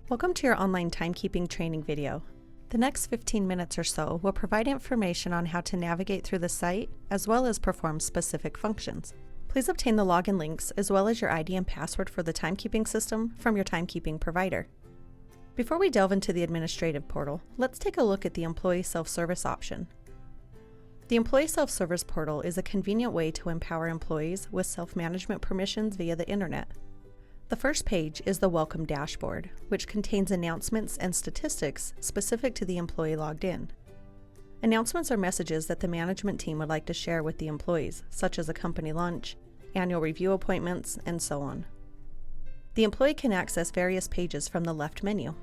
Welcome to your online timekeeping training video. The next 15 minutes or so will provide information on how to navigate through the site as well as perform specific functions. Please obtain the login links as well as your ID and password for the timekeeping system from your timekeeping provider. Before we delve into the administrative portal, let's take a look at the Employee Self-Service option. The Employee Self-Service portal is a convenient way to empower employees with self-management permissions via the internet. The first page is the Welcome Dashboard, which contains announcements and statistics specific to the employee logged in. Announcements are messages that the management team would like to share with the employees, such as a company lunch, annual review appointments, and so on. The employee can access various pages from the left menu.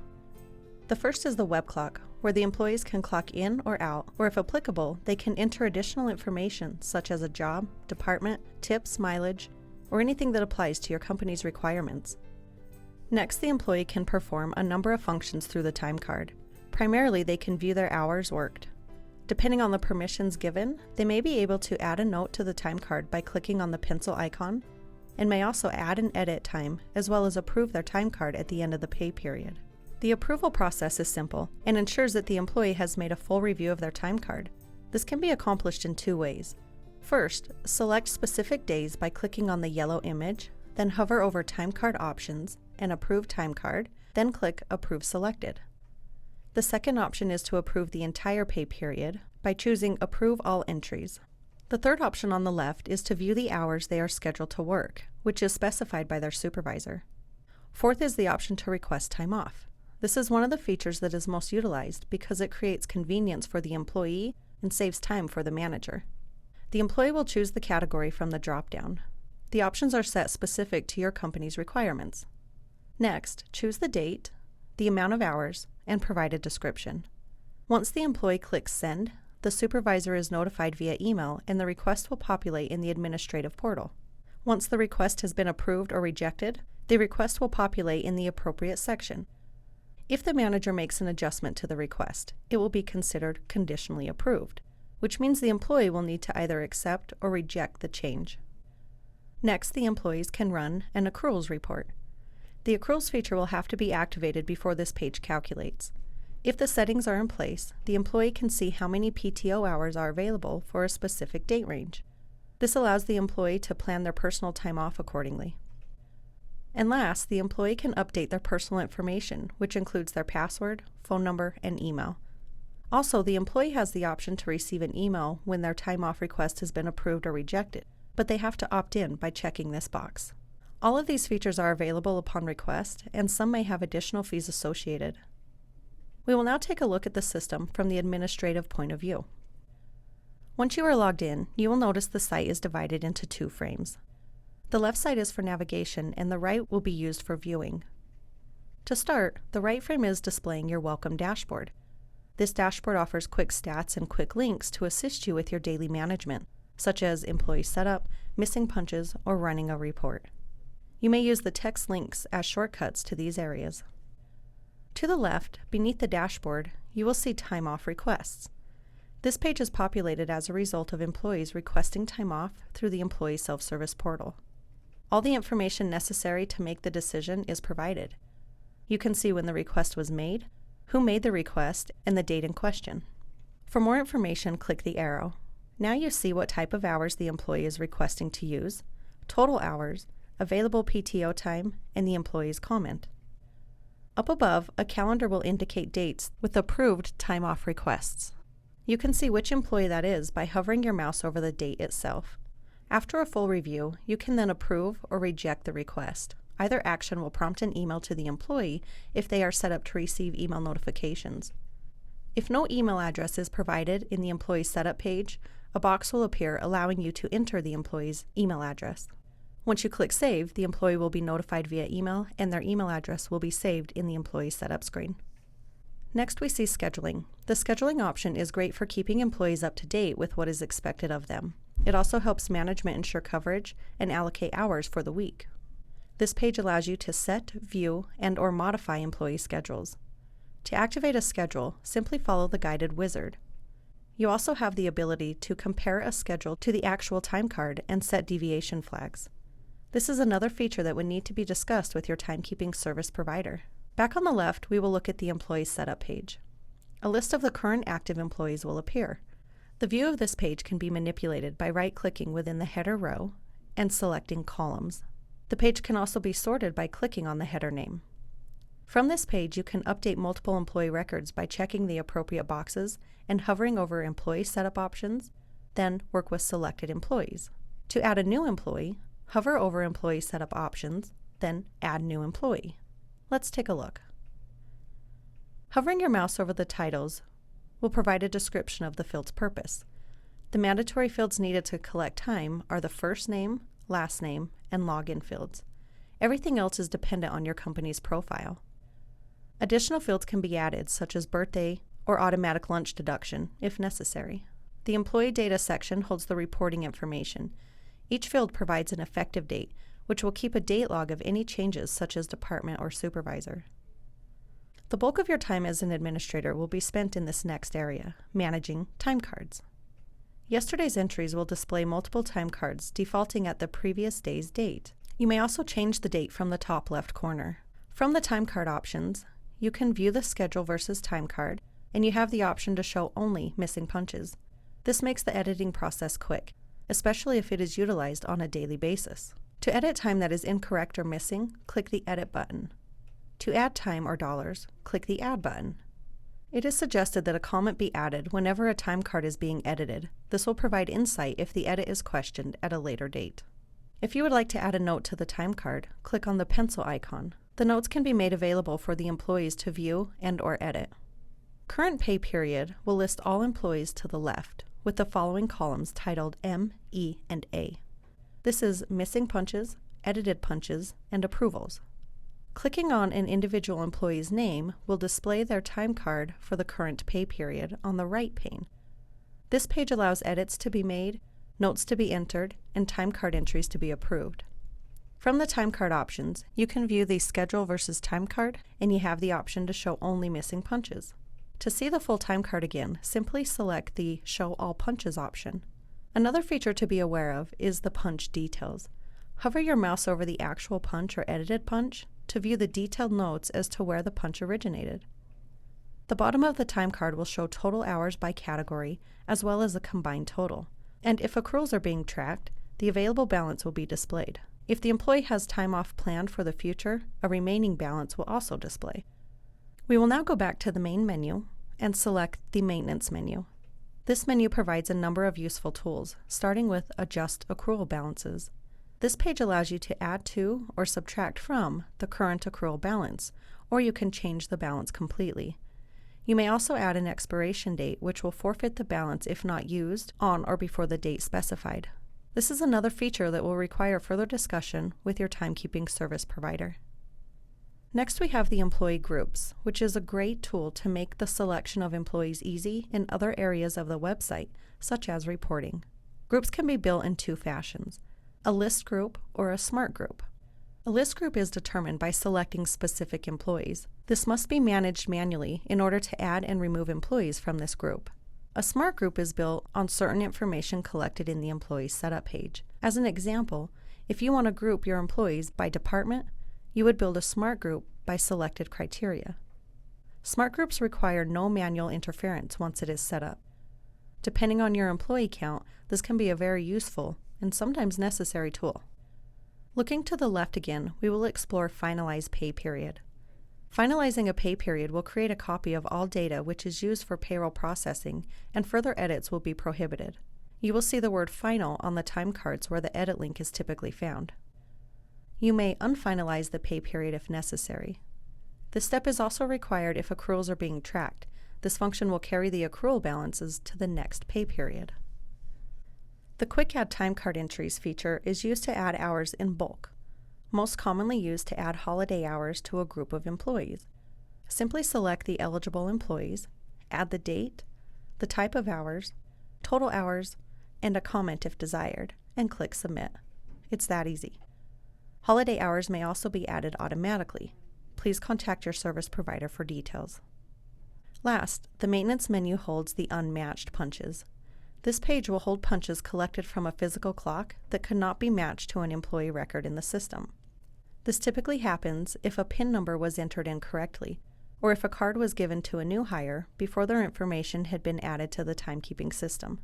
The first is the web clock, where the employees can clock in or out, or if applicable, they can enter additional information such as a job, department, tips, mileage, or anything that applies to your company's requirements. Next, the employee can perform a number of functions through the time card. Primarily, they can view their hours worked. Depending on the permissions given, they may be able to add a note to the time card by clicking on the pencil icon, and may also add and edit time, as well as approve their time card at the end of the pay period. The approval process is simple and ensures that the employee has made a full review of their time card. This can be accomplished in two ways. First, select specific days by clicking on the yellow image, then hover over Time Card Options and Approve Time Card, then click Approve Selected. The second option is to approve the entire pay period by choosing Approve All Entries. The third option on the left is to view the hours they are scheduled to work, which is specified by their supervisor. Fourth is the option to request time off. This is one of the features that is most utilized because it creates convenience for the employee and saves time for the manager. The employee will choose the category from the drop-down. The options are set specific to your company's requirements. Next, choose the date, the amount of hours, and provide a description. Once the employee clicks Send, the supervisor is notified via email and the request will populate in the administrative portal. Once the request has been approved or rejected, the request will populate in the appropriate section. If the manager makes an adjustment to the request, it will be considered conditionally approved, which means the employee will need to either accept or reject the change. Next, the employees can run an accruals report. The accruals feature will have to be activated before this page calculates. If the settings are in place, the employee can see how many PTO hours are available for a specific date range. This allows the employee to plan their personal time off accordingly. And last, the employee can update their personal information, which includes their password, phone number, and email. Also, the employee has the option to receive an email when their time off request has been approved or rejected, but they have to opt in by checking this box. All of these features are available upon request, and some may have additional fees associated. We will now take a look at the system from the administrative point of view. Once you are logged in, you will notice the site is divided into two frames. The left side is for navigation, and the right will be used for viewing. To start, the right frame is displaying your Welcome Dashboard. This dashboard offers quick stats and quick links to assist you with your daily management, such as employee setup, missing punches, or running a report. You may use the text links as shortcuts to these areas. To the left, beneath the dashboard, you will see time off requests. This page is populated as a result of employees requesting time off through the Employee Self-Service portal. All the information necessary to make the decision is provided. You can see when the request was made, who made the request, and the date in question. For more information, click the arrow. Now you see what type of hours the employee is requesting to use, total hours, available PTO time, and the employee's comment. Up above, a calendar will indicate dates with approved time off requests. You can see which employee that is by hovering your mouse over the date itself. After a full review, you can then approve or reject the request. Either action will prompt an email to the employee if they are set up to receive email notifications. If no email address is provided in the employee setup page, a box will appear allowing you to enter the employee's email address. Once you click Save, the employee will be notified via email and their email address will be saved in the employee setup screen. Next, we see scheduling. The scheduling option is great for keeping employees up to date with what is expected of them. It also helps management ensure coverage and allocate hours for the week. This page allows you to set, view, and/or modify employee schedules. To activate a schedule, simply follow the guided wizard. You also have the ability to compare a schedule to the actual time card and set deviation flags. This is another feature that would need to be discussed with your timekeeping service provider. Back on the left, we will look at the Employee Setup page. A list of the current active employees will appear. The view of this page can be manipulated by right-clicking within the header row and selecting Columns. The page can also be sorted by clicking on the header name. From this page, you can update multiple employee records by checking the appropriate boxes and hovering over Employee Setup options, then work with selected employees. To add a new employee, hover over Employee Setup options, then Add New Employee. Let's take a look. Hovering your mouse over the titles will provide a description of the field's purpose. The mandatory fields needed to collect time are the first name, last name, and login fields. Everything else is dependent on your company's profile. Additional fields can be added, such as birthday or automatic lunch deduction, if necessary. The Employee Data section holds the reporting information. Each field provides an effective date, which will keep a date log of any changes such as department or supervisor. The bulk of your time as an administrator will be spent in this next area, managing time cards. Yesterday's entries will display multiple time cards defaulting at the previous day's date. You may also change the date from the top left corner. From the time card options, you can view the schedule versus time card, and you have the option to show only missing punches. This makes the editing process quick, especially if it is utilized on a daily basis. To edit time that is incorrect or missing, click the Edit button. To add time or dollars, click the Add button. It is suggested that a comment be added whenever a time card is being edited. This will provide insight if the edit is questioned at a later date. If you would like to add a note to the time card, click on the pencil icon. The notes can be made available for the employees to view and/or edit. Current pay period will list all employees to the left, with the following columns titled M, E, and A. This is missing punches, edited punches, and approvals. Clicking on an individual employee's name will display their time card for the current pay period on the right pane. This page allows edits to be made, notes to be entered, and time card entries to be approved. From the time card options, you can view the schedule versus time card, and you have the option to show only missing punches. To see the full time card again, simply select the Show All Punches option. Another feature to be aware of is the punch details. Hover your mouse over the actual punch or edited punch to view the detailed notes as to where the punch originated. The bottom of the time card will show total hours by category, as well as a combined total. And if accruals are being tracked, the available balance will be displayed. If the employee has time off planned for the future, a remaining balance will also display. We will now go back to the main menu and select the Maintenance menu. This menu provides a number of useful tools, starting with Adjust Accrual Balances. This page allows you to add to or subtract from the current accrual balance, or you can change the balance completely. You may also add an expiration date, which will forfeit the balance if not used on or before the date specified. This is another feature that will require further discussion with your timekeeping service provider. Next, we have the employee groups, which is a great tool to make the selection of employees easy in other areas of the website, such as reporting. Groups can be built in two fashions: a list group or a smart group. A list group is determined by selecting specific employees. This must be managed manually in order to add and remove employees from this group. A smart group is built on certain information collected in the Employee Setup page. As an example, if you want to group your employees by department, you would build a smart group by selected criteria. Smart groups require no manual interference once it is set up. Depending on your employee count, this can be a very useful and sometimes necessary tool. Looking to the left again, we will explore Finalize Pay Period. Finalizing a pay period will create a copy of all data which is used for payroll processing, and further edits will be prohibited. You will see the word Final on the time cards where the edit link is typically found. You may unfinalize the pay period if necessary. This step is also required if accruals are being tracked. This function will carry the accrual balances to the next pay period. The Quick Add Time Card Entries feature is used to add hours in bulk, most commonly used to add holiday hours to a group of employees. Simply select the eligible employees, add the date, the type of hours, total hours, and a comment if desired, and click Submit. It's that easy. Holiday hours may also be added automatically. Please contact your service provider for details. Last, the Maintenance menu holds the unmatched punches. This page will hold punches collected from a physical clock that could not be matched to an employee record in the system. This typically happens if a PIN number was entered incorrectly, or if a card was given to a new hire before their information had been added to the timekeeping system.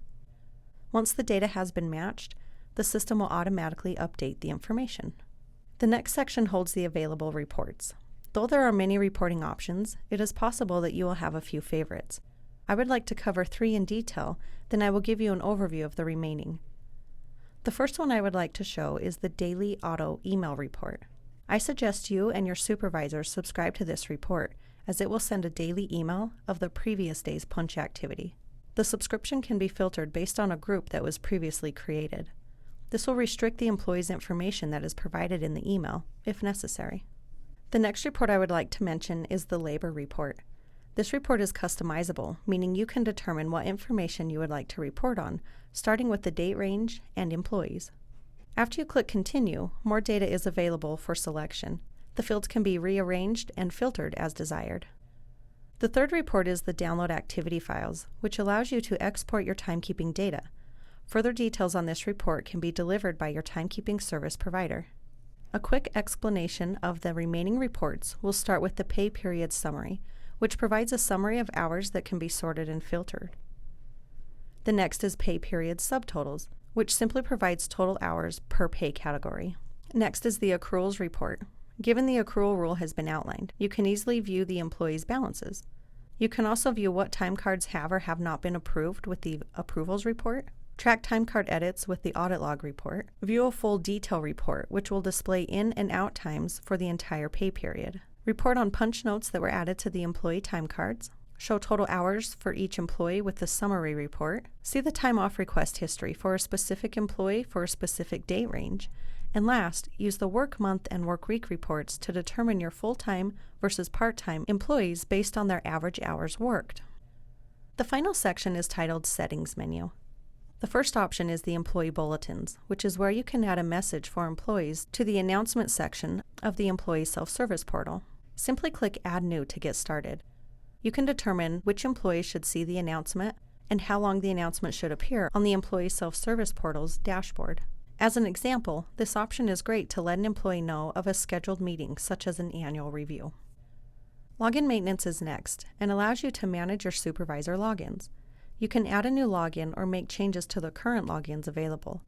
Once the data has been matched, the system will automatically update the information. The next section holds the available reports. Though there are many reporting options, it is possible that you will have a few favorites. I would like to cover 3 in detail, then I will give you an overview of the remaining. The first one I would like to show is the Daily Auto Email Report. I suggest you and your supervisors subscribe to this report, as it will send a daily email of the previous day's punch activity. The subscription can be filtered based on a group that was previously created. This will restrict the employee's information that is provided in the email, if necessary. The next report I would like to mention is the Labor Report. This report is customizable, meaning you can determine what information you would like to report on, starting with the date range and employees. After you click Continue, more data is available for selection. The fields can be rearranged and filtered as desired. The third report is the Download Activity Files, which allows you to export your timekeeping data. Further details on this report can be delivered by your timekeeping service provider. A quick explanation of the remaining reports will start with the Pay Period Summary, which provides a summary of hours that can be sorted and filtered. The next is Pay Period Subtotals, which simply provides total hours per pay category. Next is the Accruals Report. Given the accrual rule has been outlined, you can easily view the employee's balances. You can also view what time cards have or have not been approved with the Approvals Report, track time card edits with the Audit Log Report, view a full detail report which will display in and out times for the entire pay period, report on punch notes that were added to the employee time cards, show total hours for each employee with the summary report, see the time off request history for a specific employee for a specific date range, and last, use the work month and work week reports to determine your full-time versus part-time employees based on their average hours worked. The final section is titled Settings Menu. The first option is the Employee Bulletins, which is where you can add a message for employees to the announcement section of the Employee Self-Service Portal. Simply click Add New to get started. You can determine which employees should see the announcement and how long the announcement should appear on the Employee Self-Service Portal's dashboard. As an example, this option is great to let an employee know of a scheduled meeting, such as an annual review. Login Maintenance is next and allows you to manage your supervisor logins. You can add a new login or make changes to the current logins available.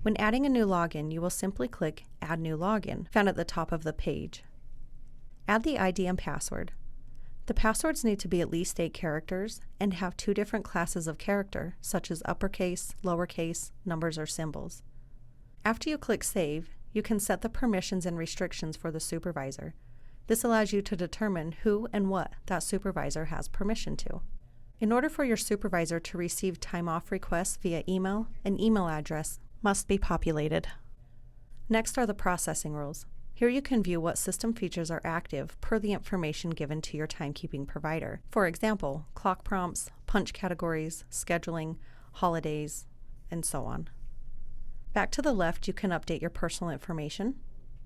When adding a new login, you will simply click Add New Login, found at the top of the page. Add the ID and password. The passwords need to be at least 8 characters and have 2 different classes of character, such as uppercase, lowercase, numbers, or symbols. After you click Save, you can set the permissions and restrictions for the supervisor. This allows you to determine who and what that supervisor has permission to. In order for your supervisor to receive time off requests via email, an email address must be populated. Next are the processing rules. Here you can view what system features are active per the information given to your timekeeping provider. For example, clock prompts, punch categories, scheduling, holidays, and so on. Back to the left, you can update your personal information.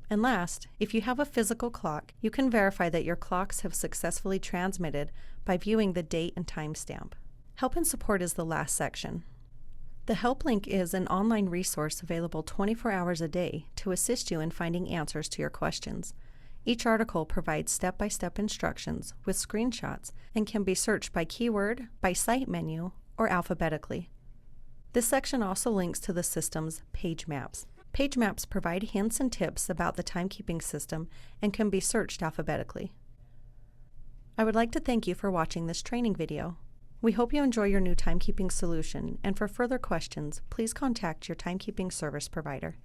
And last, if you have a physical clock, you can verify that your clocks have successfully transmitted by viewing the date and timestamp. Help and support is the last section. The Help link is an online resource available 24 hours a day to assist you in finding answers to your questions. Each article provides step-by-step instructions with screenshots and can be searched by keyword, by site menu, or alphabetically. This section also links to the system's page maps. Page maps provide hints and tips about the timekeeping system and can be searched alphabetically. I would like to thank you for watching this training video. We hope you enjoy your new timekeeping solution, and for further questions, please contact your timekeeping service provider.